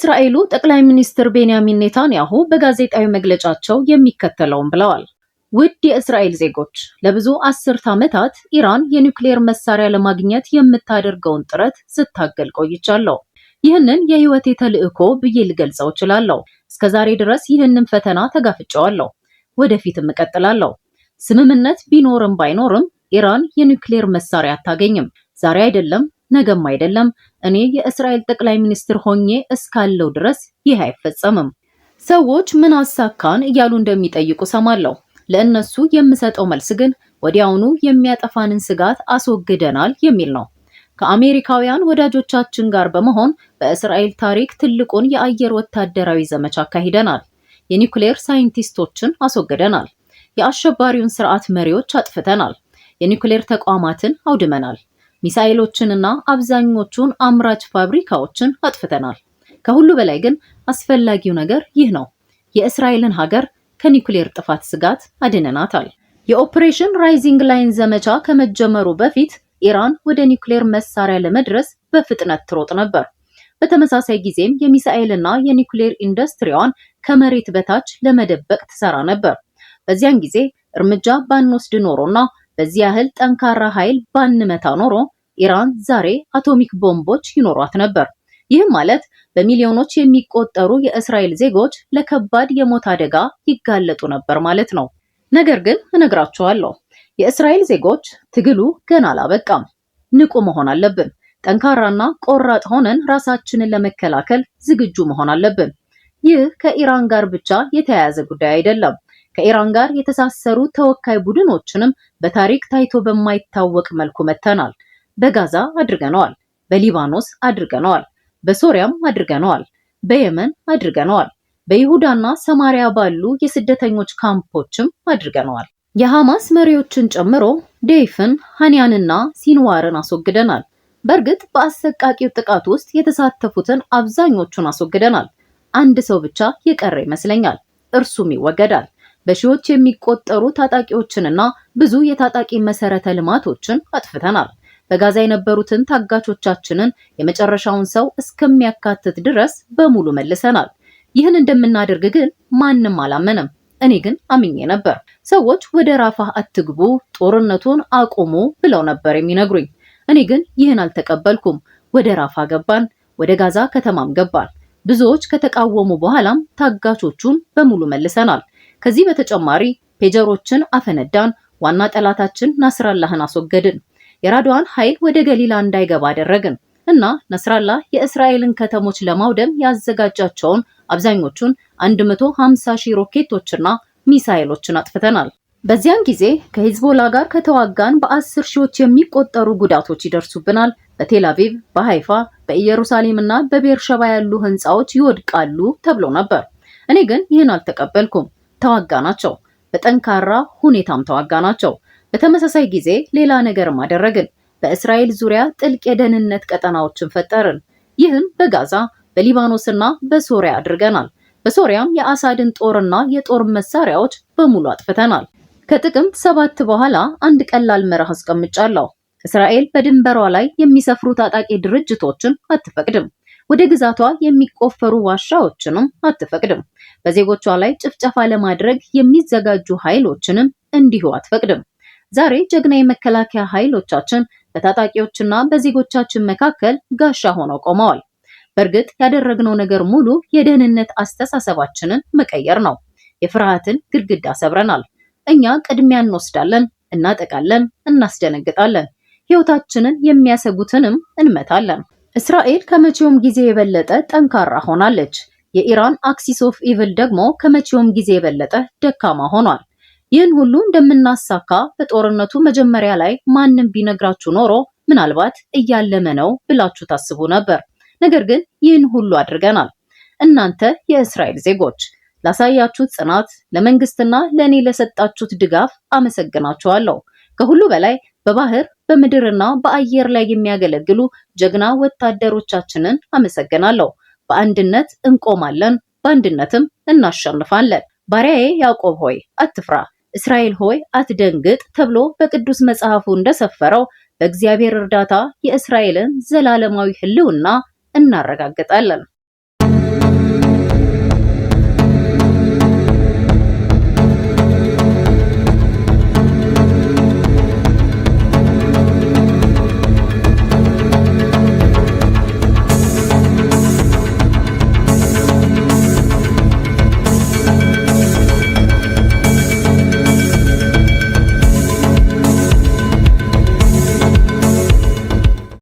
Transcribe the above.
የእስራኤሉ ጠቅላይ ሚኒስትር ቤንያሚን ኔታንያሁ በጋዜጣዊ መግለጫቸው የሚከተለውን ብለዋል። ውድ የእስራኤል ዜጎች፣ ለብዙ አስርት ዓመታት ኢራን የኒውክሌር መሳሪያ ለማግኘት የምታደርገውን ጥረት ስታገል ቆይቻለሁ። ይህንን የህይወቴ ተልዕኮ ብዬ ልገልጸው እችላለሁ። እስከዛሬ ድረስ ይህንን ፈተና ተጋፍጬዋለሁ። ወደፊትም እቀጥላለሁ። ስምምነት ቢኖርም ባይኖርም ኢራን የኒውክሌር መሳሪያ አታገኝም። ዛሬ አይደለም፣ ነገም አይደለም። እኔ የእስራኤል ጠቅላይ ሚኒስትር ሆኜ እስካለው ድረስ ይህ አይፈጸምም። ሰዎች ምን አሳካን እያሉ እንደሚጠይቁ ሰማለሁ። ለእነሱ የምሰጠው መልስ ግን ወዲያውኑ የሚያጠፋንን ስጋት አስወግደናል የሚል ነው። ከአሜሪካውያን ወዳጆቻችን ጋር በመሆን በእስራኤል ታሪክ ትልቁን የአየር ወታደራዊ ዘመቻ አካሂደናል። የኒውክሌር ሳይንቲስቶችን አስወግደናል። የአሸባሪውን ስርዓት መሪዎች አጥፍተናል። የኒውክሌር ተቋማትን አውድመናል። ሚሳኤሎችንና አብዛኞቹን አምራች ፋብሪካዎችን አጥፍተናል። ከሁሉ በላይ ግን አስፈላጊው ነገር ይህ ነው። የእስራኤልን ሀገር ከኒውክሌር ጥፋት ስጋት አድነናታል። የኦፕሬሽን ራይዚንግ ላይን ዘመቻ ከመጀመሩ በፊት ኢራን ወደ ኒውክሌር መሳሪያ ለመድረስ በፍጥነት ትሮጥ ነበር። በተመሳሳይ ጊዜም የሚሳኤልና የኒውክሌር ኢንዱስትሪዋን ከመሬት በታች ለመደበቅ ትሰራ ነበር። በዚያን ጊዜ እርምጃ ባንወስድ ኖሮና በዚህ ያህል ጠንካራ ኃይል ባንመታ ኖሮ ኢራን ዛሬ አቶሚክ ቦምቦች ይኖሯት ነበር። ይህም ማለት በሚሊዮኖች የሚቆጠሩ የእስራኤል ዜጎች ለከባድ የሞት አደጋ ይጋለጡ ነበር ማለት ነው። ነገር ግን እነግራችኋለሁ፣ የእስራኤል ዜጎች ትግሉ ገና አላበቃም። ንቁ መሆን አለብን። ጠንካራና ቆራጥ ሆነን ራሳችንን ለመከላከል ዝግጁ መሆን አለብን። ይህ ከኢራን ጋር ብቻ የተያያዘ ጉዳይ አይደለም። ከኢራን ጋር የተሳሰሩ ተወካይ ቡድኖችንም በታሪክ ታይቶ በማይታወቅ መልኩ መተናል። በጋዛ አድርገነዋል፣ በሊባኖስ አድርገነዋል፣ በሶሪያም አድርገነዋል፣ በየመን አድርገነዋል፣ በይሁዳና ሰማሪያ ባሉ የስደተኞች ካምፖችም አድርገነዋል። የሐማስ መሪዎችን ጨምሮ ዴይፍን፣ ሃኒያንና ሲንዋርን አስወግደናል። በእርግጥ በአሰቃቂው ጥቃት ውስጥ የተሳተፉትን አብዛኞቹን አስወግደናል። አንድ ሰው ብቻ የቀረ ይመስለኛል። እርሱም ይወገዳል። በሺዎች የሚቆጠሩ ታጣቂዎችንና ብዙ የታጣቂ መሰረተ ልማቶችን አጥፍተናል። በጋዛ የነበሩትን ታጋቾቻችንን የመጨረሻውን ሰው እስከሚያካትት ድረስ በሙሉ መልሰናል። ይህን እንደምናደርግ ግን ማንም አላመነም። እኔ ግን አምኜ ነበር። ሰዎች ወደ ራፋህ አትግቡ፣ ጦርነቱን አቁሙ ብለው ነበር የሚነግሩኝ። እኔ ግን ይህን አልተቀበልኩም። ወደ ራፋ ገባን፣ ወደ ጋዛ ከተማም ገባን። ብዙዎች ከተቃወሙ በኋላም ታጋቾቹን በሙሉ መልሰናል። ከዚህ በተጨማሪ ፔጀሮችን አፈነዳን። ዋና ጠላታችን ናስራላህን አስወገድን። የራድዋን ኃይል ወደ ገሊላ እንዳይገባ አደረግን እና ናስራላህ የእስራኤልን ከተሞች ለማውደም ያዘጋጃቸውን አብዛኞቹን 150,000 ሮኬቶችና ሚሳኤሎችን አጥፍተናል። በዚያን ጊዜ ከሂዝቦላ ጋር ከተዋጋን በ10 ሺዎች የሚቆጠሩ ጉዳቶች ይደርሱብናል። በቴል አቪቭ፣ በሃይፋ፣ በኢየሩሳሌምና በቤርሸባ ያሉ ህንፃዎች ይወድቃሉ ተብሎ ነበር። እኔ ግን ይህን አልተቀበልኩም። ተዋጋናቸው። በጠንካራ ሁኔታም ተዋጋናቸው። በተመሳሳይ ጊዜ ሌላ ነገርም አደረግን። በእስራኤል ዙሪያ ጥልቅ የደህንነት ቀጠናዎችን ፈጠርን። ይህን በጋዛ በሊባኖስና በሶሪያ አድርገናል። በሶሪያም የአሳድን ጦርና የጦር መሳሪያዎች በሙሉ አጥፍተናል። ከጥቅምት 7 በኋላ አንድ ቀላል መርህ አስቀምጫለሁ። እስራኤል በድንበሯ ላይ የሚሰፍሩ ታጣቂ ድርጅቶችን አትፈቅድም። ወደ ግዛቷ የሚቆፈሩ ዋሻዎችንም አትፈቅድም። በዜጎቿ ላይ ጭፍጨፋ ለማድረግ የሚዘጋጁ ኃይሎችንም እንዲሁ አትፈቅድም። ዛሬ ጀግና የመከላከያ ኃይሎቻችን በታጣቂዎችና በዜጎቻችን መካከል ጋሻ ሆነው ቆመዋል። በእርግጥ ያደረግነው ነገር ሙሉ የደህንነት አስተሳሰባችንን መቀየር ነው። የፍርሃትን ግድግዳ ሰብረናል። እኛ ቅድሚያ እንወስዳለን፣ እናጠቃለን፣ እናስደነግጣለን። ሕይወታችንን የሚያሰጉትንም እንመታለን። እስራኤል ከመቼውም ጊዜ የበለጠ ጠንካራ ሆናለች። የኢራን አክሲስ ኦፍ ኢቭል ደግሞ ከመቼውም ጊዜ የበለጠ ደካማ ሆኗል። ይህን ሁሉ እንደምናሳካ በጦርነቱ መጀመሪያ ላይ ማንም ቢነግራችሁ ኖሮ ምናልባት እያለመ ነው ብላችሁ ታስቡ ነበር። ነገር ግን ይህን ሁሉ አድርገናል። እናንተ የእስራኤል ዜጎች ላሳያችሁት ጽናት፣ ለመንግስትና ለእኔ ለሰጣችሁት ድጋፍ አመሰግናችኋለሁ። ከሁሉ በላይ በባህር በምድርና በአየር ላይ የሚያገለግሉ ጀግና ወታደሮቻችንን አመሰግናለሁ። በአንድነት እንቆማለን፣ በአንድነትም እናሸንፋለን። ባሪያዬ ያዕቆብ ሆይ አትፍራ፣ እስራኤል ሆይ አትደንግጥ ተብሎ በቅዱስ መጽሐፉ እንደሰፈረው በእግዚአብሔር እርዳታ የእስራኤልን ዘላለማዊ ሕልውና እናረጋግጣለን።